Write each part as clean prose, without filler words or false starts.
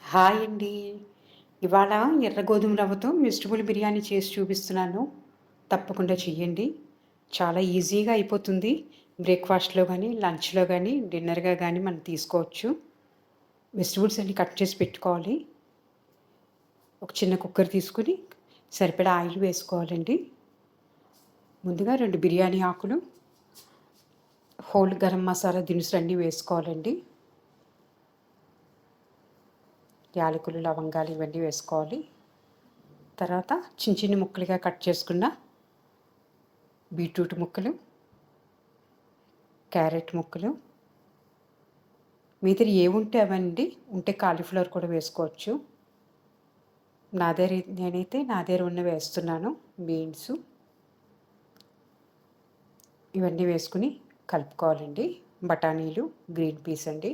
Hi అండి. ఇవాళ ఎర్ర గోధుమ రవ్వతో వెజిటబుల్ బిర్యానీ చేసి చూపిస్తున్నాను. తప్పకుండా చెయ్యండి. చాలా ఈజీగా అయిపోతుంది. బ్రేక్‌ఫాస్ట్‌లో గానీ, లంచ్‌లో గానీ, డిన్నర్‌గా గానీ మనం తీసుకోవచ్చు. వెజిటబుల్స్ అన్నీ కట్ చేసి పెట్టుకోవాలి. ఒక చిన్న కుక్కర్ తీసుకొని సరిపడా ఆయిల్ వేసుకోవాలండి. ముందుగా 2 బిర్యానీ ఆకులు, హోల్ గరం మసాలా దినుసులన్నీ వేసుకోవాలండి. యాలకులు, లవంగాలు ఇవన్నీ వేసుకోవాలి. తర్వాత చిన్న చిన్న ముక్కలుగా కట్ చేసుకున్న బీట్రూట్ ముక్కలు, క్యారెట్ ముక్కలు, మీ దగ్గర ఏవుంటే అవండి. ఉంటే కాలీఫ్లవర్ కూడా వేసుకోవచ్చు. నేనైతే నా దగ్గర ఉన్నవి వేస్తున్నాను. బీన్సు ఇవన్నీ వేసుకుని కలుపుకోవాలండి. బఠానీలు, గ్రీన్ పీస్ అండి.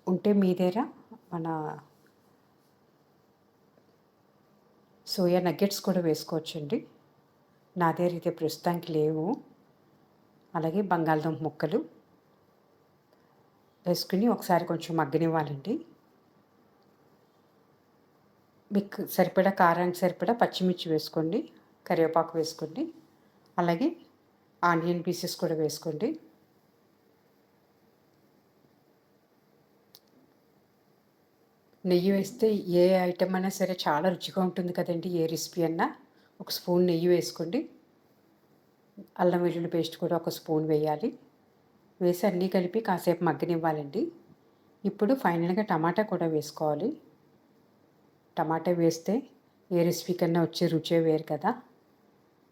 ఉంటే మీ దగ్గర మన సోయా నగ్గెట్స్ కూడా వేసుకోవచ్చండి. నా దగ్గర అయితే ప్రస్తుతానికి లేవు. అలాగే బంగాళదుంప ముక్కలు వేసుకుని ఒకసారి కొంచెం మగ్గనివ్వాలండి. మీకు సరిపడా కారానికి సరిపడా పచ్చిమిర్చి వేసుకోండి, కరివేపాకు వేసుకోండి, అలాగే ఆనియన్ పీసెస్ కూడా వేసుకోండి. నెయ్యి వేస్తే ఏ ఐటెం అయినా సరే చాలా రుచిగా ఉంటుంది కదండి. ఏ రెసిపీ అన్నా ఒక స్పూన్ నెయ్యి వేసుకోండి. అల్లం వెల్లుల్లి పేస్ట్ కూడా ఒక స్పూన్ వేయాలి. వేసి అన్నీ కలిపి కాసేపు మగ్గనివ్వాలండి. ఇప్పుడు ఫైనల్గా టమాటా కూడా వేసుకోవాలి. టమాటా వేస్తే ఏ రెసిపీ కన్నా వచ్చే రుచే వేరు కదా.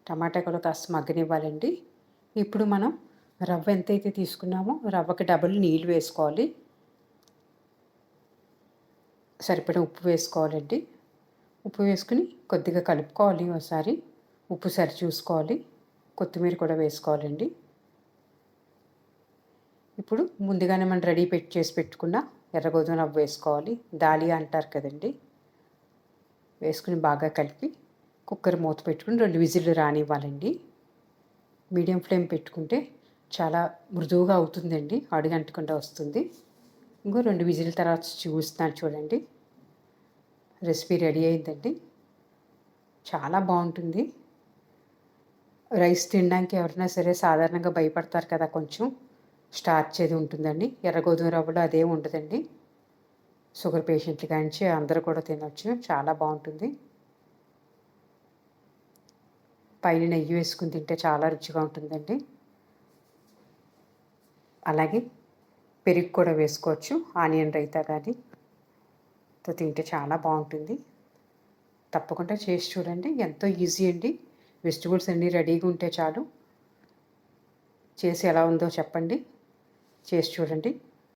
టమాటా కూడా కాస్త మగ్గనివ్వాలండి. ఇప్పుడు మనం రవ్వ ఎంతైతే తీసుకున్నామో రవ్వకి డబుల్ నీళ్ళు వేసుకోవాలి. సరిపడా ఉప్పు వేసుకోవాలండి. ఉప్పు వేసుకుని కొద్దిగా కలుపుకోవాలి. ఒకసారి ఉప్పు సరి చూసుకోవాలి. కొత్తిమీర కూడా వేసుకోవాలండి. ఇప్పుడు ముందుగానే మనం రెడీ చేసి పెట్టుకున్న ఎర్ర గోధుమ రవ్వ వేసుకోవాలి. దాలియా అంటారు కదండి. వేసుకుని బాగా కలిపి కుక్కర్ మూత పెట్టుకుని 2 విజిల్లు రానివ్వాలండి. మీడియం ఫ్లేమ్ పెట్టుకుంటే చాలా మృదువుగా అవుతుందండి. అడుగంటకుండా వస్తుంది. ఇంకో 2 విజిల్ తర్వాత చూస్తున్నాను చూడండి. రెసిపీ రెడీ అయిందండి. చాలా బాగుంటుంది. రైస్ తినడానికి ఎవరైనా సరే సాధారణంగా భయపడతారు కదా, కొంచెం స్టార్చ్ అది ఉంటుందండి. ఎర్ర గోధుమ రవ్వలో అదేం ఉండదండి. షుగర్ పేషెంట్లు కానించి అందరూ కూడా తినొచ్చు. చాలా బాగుంటుంది. పైన నెయ్యి వేసుకుని తింటే చాలా రుచిగా ఉంటుందండి. అలాగే పెరుగు కూడా వేసుకోవచ్చు. ఆనియన్ రైతా కానీ తో తింటే చాలా బాగుంటుంది. తప్పకుండా చేసి చూడండి. ఎంతో ఈజీ అండి. వెజిటబుల్స్ అన్నీ రెడీగా ఉంటే చాలు. చేసి ఎలా ఉందో చెప్పండి. చేసి చూడండి.